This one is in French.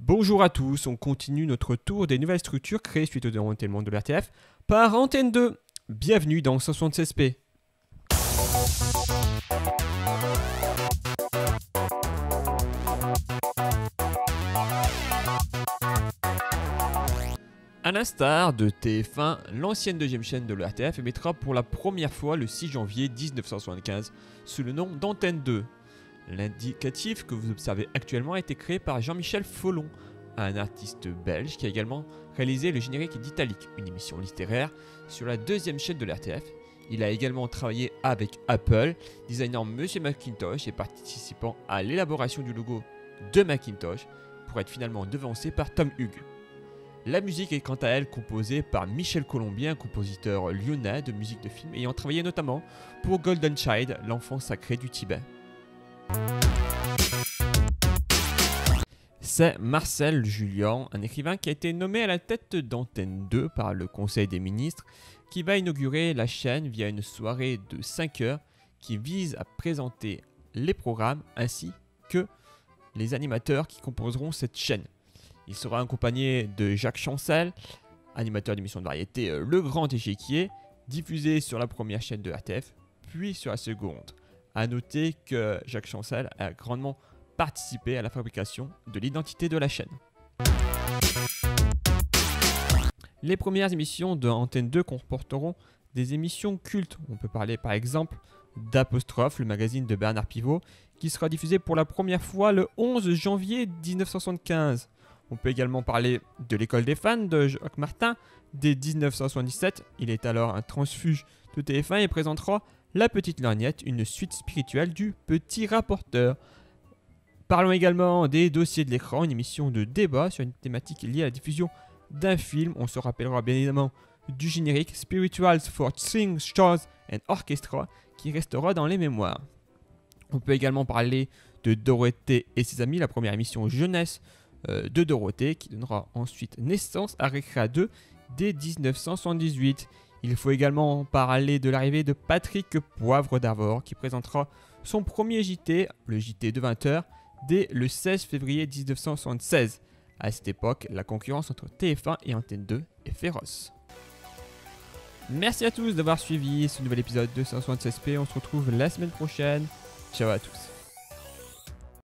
Bonjour à tous, on continue notre tour des nouvelles structures créées suite au démantèlement de l'RTF par Antenne 2. Bienvenue dans 176p. A l'instar de TF1, l'ancienne deuxième chaîne de l'RTF émettra pour la première fois le 6 janvier 1975 sous le nom d'Antenne 2. L'indicatif que vous observez actuellement a été créé par Jean-Michel Follon, un artiste belge qui a également réalisé le générique d'Italique, une émission littéraire sur la deuxième chaîne de l'RTF. Il a également travaillé avec Apple, designant Monsieur Macintosh et participant à l'élaboration du logo de Macintosh pour être finalement devancé par Tom Hughes. La musique est quant à elle composée par Michel Colombier, un compositeur lyonnais de musique de film ayant travaillé notamment pour Golden Child, l'enfant sacré du Tibet. C'est Marcel Jullian, un écrivain qui a été nommé à la tête d'Antenne 2 par le Conseil des ministres, qui va inaugurer la chaîne via une soirée de 5 heures qui vise à présenter les programmes ainsi que les animateurs qui composeront cette chaîne. Il sera accompagné de Jacques Chancel, animateur d'émission de variété Le Grand Échiquier, diffusé sur la première chaîne de RTF, puis sur la seconde. A noter que Jacques Chancel a grandement participé à la fabrication de l'identité de la chaîne. Les premières émissions de Antenne 2 comporteront des émissions cultes. On peut parler par exemple d'Apostrophe, le magazine de Bernard Pivot, qui sera diffusé pour la première fois le 11 janvier 1975. On peut également parler de l'école des fans de Jacques Martin. Dès 1977, il est alors un transfuge de TF1 et présentera La Petite Lorgnette, une suite spirituelle du Petit Rapporteur. Parlons également des dossiers de l'écran, une émission de débat sur une thématique liée à la diffusion d'un film. On se rappellera bien évidemment du générique Spirituals for Strings, Shows and Orchestra qui restera dans les mémoires. On peut également parler de Dorothée et ses amis, la première émission jeunesse de Dorothée qui donnera ensuite naissance à Récréa 2 dès 1978. Il faut également parler de l'arrivée de Patrick Poivre d'Arvor qui présentera son premier JT, le JT de 20h, dès le 16 février 1976. À cette époque, la concurrence entre TF1 et Antenne 2 est féroce. Merci à tous d'avoir suivi ce nouvel épisode de 176p. On se retrouve la semaine prochaine. Ciao à tous.